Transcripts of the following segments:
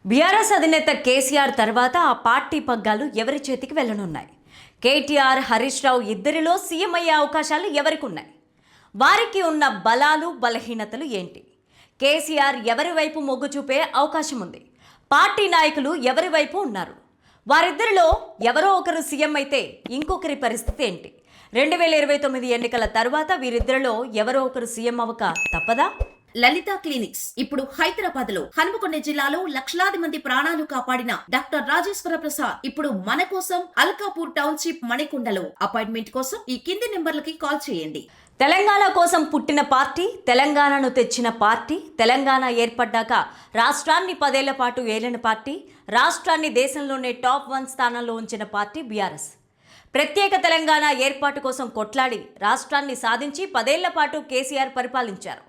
BRS అధినేత కేసీఆర్ తర్వాత ఆ పార్టీ పగ్గాలు ఎవరి చేతికి వెళ్లనున్నాయి? కేటీఆర్, హరీష్ రావు ఇద్దరిలో సీఎం అయ్యే అవకాశాలు ఎవరికి ఉన్నాయి? వారికి ఉన్న బలాలు, బలహీనతలు ఏంటి? కేసీఆర్ ఎవరి వైపు మొగ్గు చూపే అవకాశం ఉంది? పార్టీ నాయకులు ఎవరి వైపు ఉన్నారు? వారిద్దరిలో ఎవరో ఒకరు సీఎం అయితే ఇంకొకరి పరిస్థితి ఏంటి? 2029 ఎన్నికల తర్వాత వీరిద్దరిలో ఎవరో ఒకరు సీఎం అవ్వక తప్పదా? లలిత క్లినిక్స్ ఇప్పుడు హైదరాబాద్ లో హనుమకొండ జిల్లాలో లక్షలాది మంది ప్రాణాలు కాపాడిన డాక్టర్ రాజేశ్వర ప్రసాద్ ఇప్పుడు మన కోసం అల్కాపూర్ టౌన్షిప్ మణికొండలో. అపాయింట్మెంట్ కోసం ఈ కింది నెంబర్లకి కాల్ చేయండి. తెలంగాణ కోసం పుట్టిన పార్టీ, తెలంగాణను తెచ్చిన పార్టీ, తెలంగాణ ఏర్పడ్డాక రాష్ట్రాన్ని 10 ఏళ్ల పాటు ఏలిన పార్టీ, రాష్ట్రాన్ని దేశంలోనే టాప్ 1 స్థానంలో ఉంచిన పార్టీ బీఆర్ఎస్. ప్రత్యేక తెలంగాణ ఏర్పాటు కోసం కొట్లాడి రాష్ట్రాన్ని సాధించి 10 ఏళ్ల పాటు కేసీఆర్ పరిపాలించారు.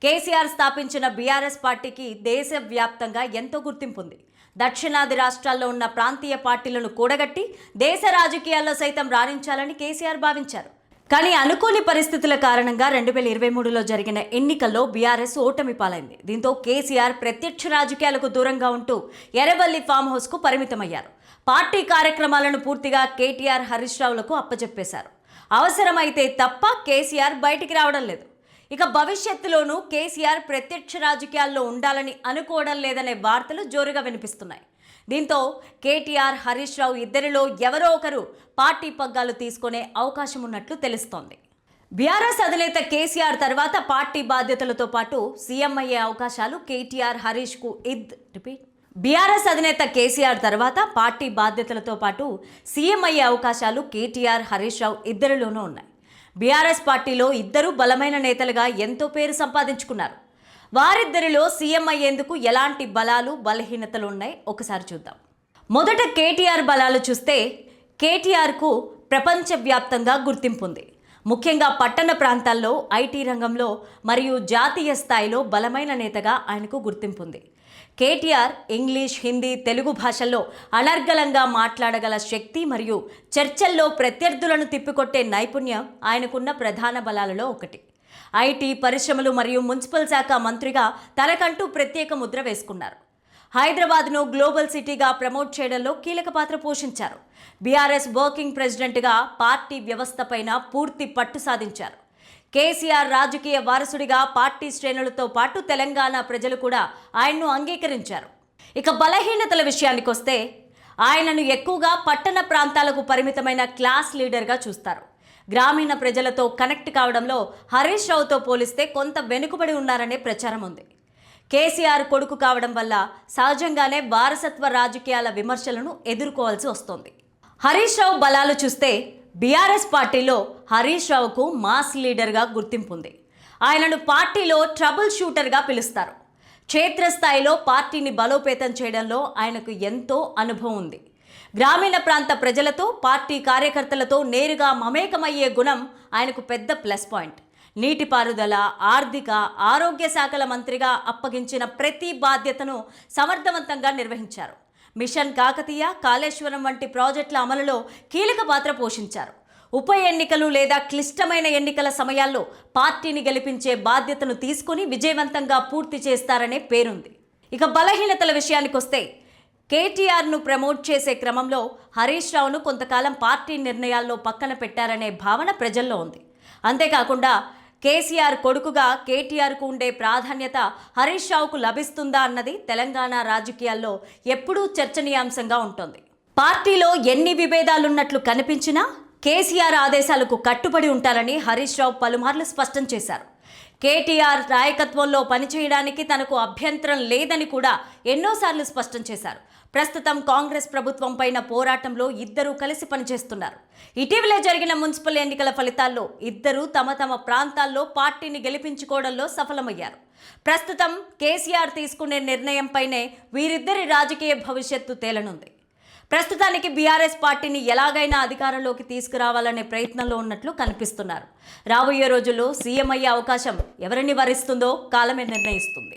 కేసీఆర్ స్థాపించిన బీఆర్ఎస్ పార్టీకి దేశవ్యాప్తంగా ఎంతో గుర్తింపు ఉంది. దక్షిణాది రాష్ట్రాల్లో ఉన్న ప్రాంతీయ పార్టీలను కూడగట్టి దేశ రాజకీయాల్లో సైతం రాణించాలని కేసీఆర్ భావించారు. కానీ అనుకోని పరిస్థితుల కారణంగా 2023లో జరిగిన ఎన్నికల్లో బీఆర్ఎస్ ఓటమి పాలైంది. దీంతో కేసీఆర్ ప్రత్యక్ష రాజకీయాలకు దూరంగా ఉంటూ ఎర్రవల్లి ఫామ్ హౌస్కు పరిమితమయ్యారు. పార్టీ కార్యక్రమాలను పూర్తిగా కేటీఆర్, హరీష్ రావులకు అప్పచెప్పేశారు. అవసరమైతే తప్ప కేసీఆర్ బయటికి రావడం లేదు. ఇక భవిష్యత్తులోనూ కేసీఆర్ ప్రత్యక్ష రాజకీయాల్లో ఉండాలని అనుకోవడం లేదనే వార్తలు జోరుగా వినిపిస్తున్నాయి. దీంతో కేటీఆర్, హరీష్ రావు ఇద్దరిలో ఎవరో ఒకరు పార్టీ పగ్గాలు తీసుకునే అవకాశం ఉన్నట్లు తెలుస్తోంది. బీఆర్ఎస్ అధినేత కేసీఆర్ తర్వాత పార్టీ బాధ్యతలతో పాటు సీఎం అయ్యే అవకాశాలు కేటీఆర్, హరీష్కు బీఆర్ఎస్ అధినేత కేసీఆర్ తర్వాత పార్టీ బాధ్యతలతో పాటు సీఎం అయ్యే అవకాశాలు కేటీఆర్, హరీష్ రావు ఇద్దరిలోనూ ఉన్నాయి. బీఆర్ఎస్ పార్టీలో ఇద్దరు బలమైన నేతలుగా ఎంతో పేరు సంపాదించుకున్నారు. వారిద్దరిలో సీఎం అయ్యేందుకు ఎలాంటి బలాలు, బలహీనతలు ఉన్నాయి ఒకసారి చూద్దాం. మొదట కేటీఆర్ బలాలు చూస్తే కేటీఆర్కు ప్రపంచవ్యాప్తంగా గుర్తింపు ఉంది. ముఖ్యంగా పట్టణ ప్రాంతాల్లో, ఐటీ రంగంలో మరియు జాతీయ స్థాయిలో బలమైన నేతగా ఆయనకు గుర్తింపు ఉంది. కేటీఆర్ ఇంగ్లీష్, హిందీ, తెలుగు భాషల్లో అనర్గళంగా మాట్లాడగల శక్తి మరియు చర్చల్లో ప్రత్యర్థులను తిప్పికొట్టే నైపుణ్యం ఆయనకున్న ప్రధాన బలాలలో ఒకటి. ఐటీ, పరిశ్రమలు మరియు మున్సిపల్ శాఖ మంత్రిగా తనకంటూ ప్రత్యేక ముద్ర వేసుకున్నారు. హైదరాబాద్ను గ్లోబల్ సిటీగా ప్రమోట్ చేయడంలో కీలక పాత్ర పోషించారు. బీఆర్ఎస్ వర్కింగ్ ప్రెసిడెంట్గా పార్టీ వ్యవస్థపైన పూర్తి పట్టు సాధించారు. కేసీఆర్ రాజకీయ వారసుడిగా పార్టీ శ్రేణులతో పాటు తెలంగాణ ప్రజలు కూడా ఆయన్ను అంగీకరించారు. ఇక బలహీనతల విషయానికి వస్తే ఆయనను ఎక్కువగా పట్టణ ప్రాంతాలకు పరిమితమైన క్లాస్ లీడర్గా చూస్తారు. గ్రామీణ ప్రజలతో కనెక్ట్ కావడంలో హరీష్ రావుతో పోలిస్తే కొంత వెనుకబడి ఉన్నారనే ప్రచారం ఉంది. కేసీఆర్ కొడుకు కావడం వల్ల సహజంగానే వారసత్వ రాజకీయాల విమర్శలను ఎదుర్కోవాల్సి వస్తోంది. హరీష్ రావు బలాలు చూస్తే బీఆర్ఎస్ పార్టీలో హరీష్ రావుకు మాస్ లీడర్గా గుర్తింపు ఉంది. ఆయనను పార్టీలో ట్రబుల్ షూటర్గా పిలుస్తారు. క్షేత్రస్థాయిలో పార్టీని బలోపేతం చేయడంలో ఆయనకు ఎంతో అనుభవం ఉంది. గ్రామీణ ప్రాంత ప్రజలతో, పార్టీ కార్యకర్తలతో నేరుగా మమేకమయ్యే గుణం ఆయనకు పెద్ద ప్లస్ పాయింట్. నీటిపారుదల, ఆర్థిక, ఆరోగ్య శాఖల మంత్రిగా అప్పగించిన ప్రతి బాధ్యతను సమర్థవంతంగా నిర్వహించారు. మిషన్ కాకతీయ, కాళేశ్వరం వంటి ప్రాజెక్టుల అమలులో కీలక పాత్ర పోషించారు. ఉప ఎన్నికలు లేదా క్లిష్టమైన ఎన్నికల సమయాల్లో పార్టీని గెలిపించే బాధ్యతను తీసుకుని విజయవంతంగా పూర్తి చేస్తారనే పేరుంది. ఇక బలహీనతల విషయానికి వస్తే కేటీఆర్ను ప్రమోట్ చేసే క్రమంలో హరీష్ రావును కొంతకాలం పార్టీ నిర్ణయాల్లో పక్కన పెట్టారనే భావన ప్రజల్లో ఉంది. అంతేకాకుండా కేసీఆర్ కొడుకుగా కేటీఆర్కు ఉండే ప్రాధాన్యత హరీష్ రావుకు లభిస్తుందా అన్నది తెలంగాణ రాజకీయాల్లో ఎప్పుడూ చర్చనీయాంశంగా ఉంటుంది. పార్టీలో ఎన్ని విభేదాలున్నట్లు కనిపించినా కేసీఆర్ ఆదేశాలకు కట్టుబడి ఉంటారని హరీష్ రావు పలుమార్లు స్పష్టం చేశారు. కేటీఆర్ నాయకత్వంలో పనిచేయడానికి తనకు అభ్యంతరం లేదని కూడా ఎన్నోసార్లు స్పష్టం చేశారు. ప్రస్తుతం కాంగ్రెస్ ప్రభుత్వం పైన పోరాటంలో ఇద్దరూ కలిసి పనిచేస్తున్నారు. ఇటీవలే జరిగిన మున్సిపల్ ఎన్నికల ఫలితాల్లో ఇద్దరూ తమ తమ ప్రాంతాల్లో పార్టీని గెలిపించుకోవడంలో సఫలమయ్యారు. ప్రస్తుతం కేసీఆర్ తీసుకునే నిర్ణయంపైనే వీరిద్దరి రాజకీయ భవిష్యత్తు తేలనుంది. ప్రస్తుతానికి బీఆర్ఎస్ పార్టీని ఎలాగైనా అధికారంలోకి తీసుకురావాలనే ప్రయత్నంలో ఉన్నట్లు కనిపిస్తున్నారు. రాబోయే రోజుల్లో సీఎం అయ్యే అవకాశం ఎవరిని వరిస్తుందో కాలమే నిర్ణయిస్తుంది.